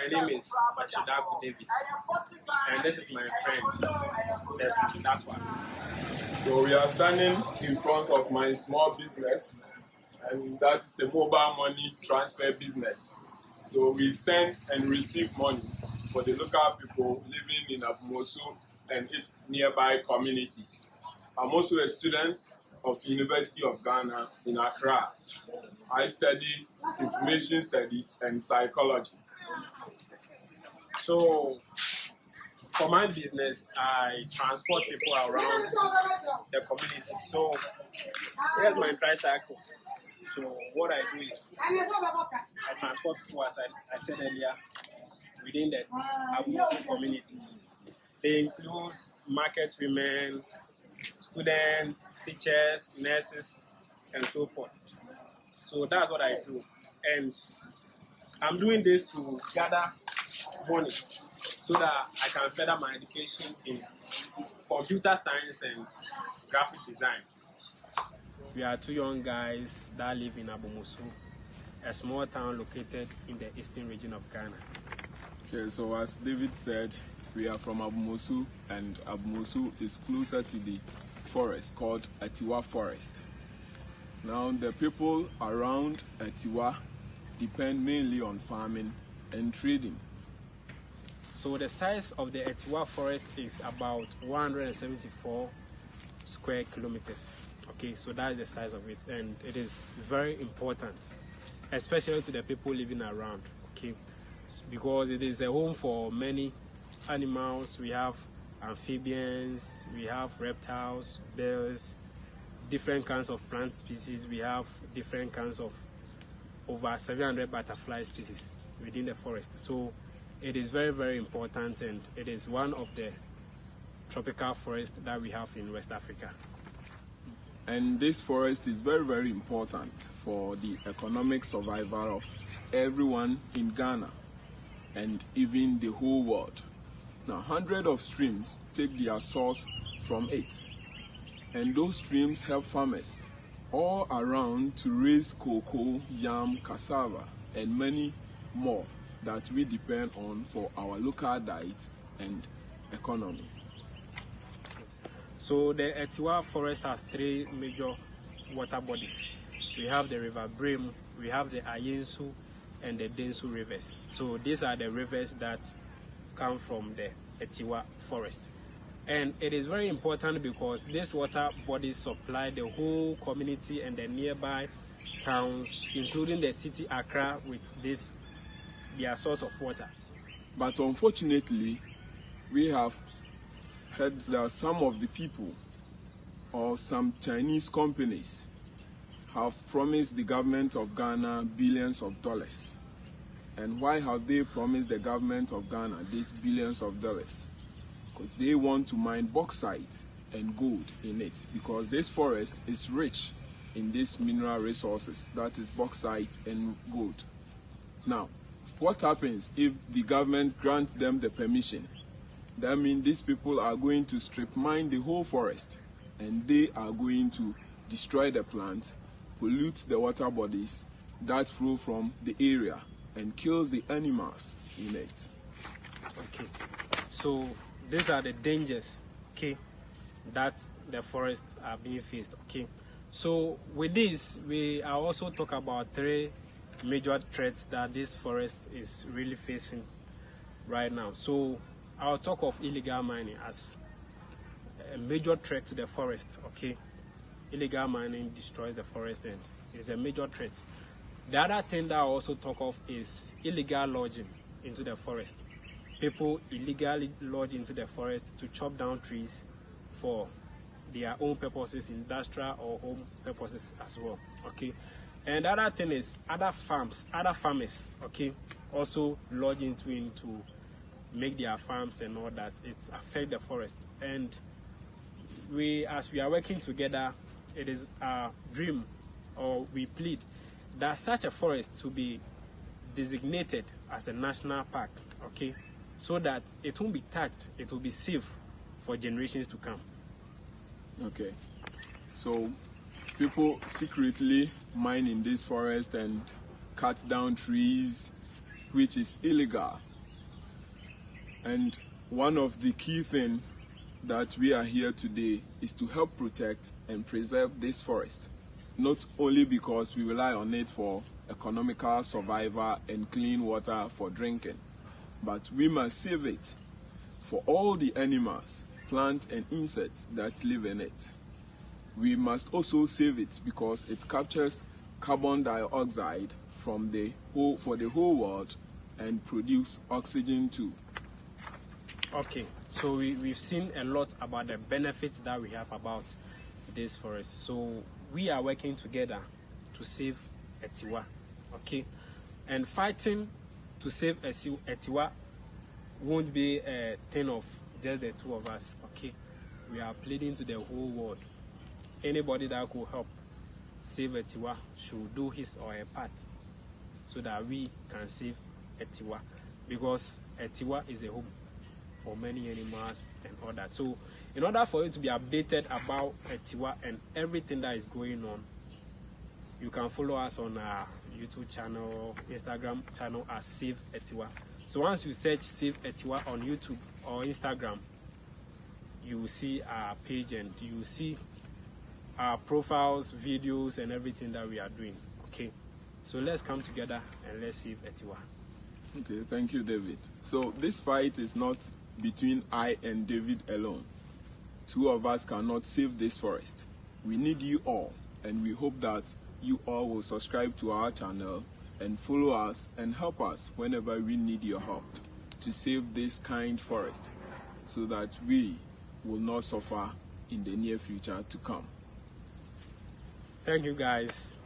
my name is David, and this is my friend Desmond. So we are standing in front of my small business, and that is a mobile money transfer business. So we send and receive money for the local people living in Abomosu and its nearby communities. I'm also a student of University of Ghana in Accra. I study information studies and psychology. So for my business, I transport people around the community. So here's my tricycle. So what I do is I transport people, as I said earlier, within the Abomosu communities. They include market women, students, teachers, nurses, and so forth. So that's what I do. And I'm doing this to gather money so that I can further my education in computer science and graphic design. We are two young guys that live in Abomosu, a small town located in the eastern region of Ghana. Okay, so as David said, we are from Abomosu, and Abomosu is closer to the forest called Atewa Forest. Now, the people around Atewa depend mainly on farming and trading. So the size of the Atewa Forest is about 174 square kilometers. Okay, so that is the size of it, and it is very important, especially to the people living around. Okay, because it is a home for many animals. We have amphibians, we have reptiles, birds, different kinds of plant species. We have different kinds of over 700 butterfly species within the forest. So it is very, very important, and it is one of the tropical forests that we have in West Africa. And this forest is very, very important for the economic survival of everyone in Ghana and even the whole world. Now, hundreds of streams take their source from it, and those streams help farmers all around to raise cocoa, yam, cassava, and many more that we depend on for our local diet and economy. So the Atewa Forest has three major water bodies. We have the River Brim, we have the Ayensu, and the Densu rivers. So these are the rivers that come from the Atewa Forest. And it is very important because these water bodies supply the whole community and the nearby towns, including the city Accra, with their source of water. But unfortunately, we have heard that some of the people or some Chinese companies have promised the government of Ghana billions of dollars. And why have they promised the government of Ghana these billions of dollars? Because they want to mine bauxite and gold in it, because this forest is rich in these mineral resources, that is bauxite and gold. Now, what happens if the government grants them the permission? That means these people are going to strip mine the whole forest, and they are going to destroy the plant, pollute the water bodies that flow from the area, and kills the animals in it. Okay, so these are the dangers, okay, that the forests are being faced. Okay, so with this, we are also talk about three major threats that this forest is really facing right now. So I'll talk of illegal mining as a major threat to the forest. Okay, illegal mining destroys the forest and is a major threat. The other thing that I also talk of is illegal lodging into the forest. People illegally lodge into the forest to chop down trees for their own purposes, industrial or home purposes as well. Okay, and the other thing is other farmers, okay, also lodge into to make their farms and all that. It's affect the forest, and as we are working together, it is our dream, or we plead that such a forest to be designated as a national park, okay, so that it won't be touched, it will be safe for generations to come. Okay, so people secretly mine in this forest and cut down trees, which is illegal. And one of the key things that we are here today is to help protect and preserve this forest, not only because we rely on it for economical survival and clean water for drinking, but we must save it for all the animals, plants and insects that live in it. We must also save it because it captures carbon dioxide for the whole world and produce oxygen too. Okay, so we've seen a lot about the benefits that we have about this forest. So we are working together to save Atewa, okay? And fighting to save Atewa won't be a thing of just the two of us, okay? We are pleading to the whole world. Anybody that could help save Atewa should do his or her part so that we can save Atewa, because Atewa is a home for many animals and all that. So in order for you to be updated about Atewa and everything that is going on, you can follow us on our YouTube channel, Instagram channel as Save Atewa. So once you search Save Atewa on YouTube or Instagram, you will see our page and you will see our profiles, videos and everything that we are doing. Okay, so let's come together and let's save Atewa. Okay, thank you, David. So this fight is not between I and David alone. Two of us cannot save this forest. We need you all, and we hope that you all will subscribe to our channel and follow us and help us whenever we need your help to save this kind forest so that we will not suffer in the near future to come. Thank you guys.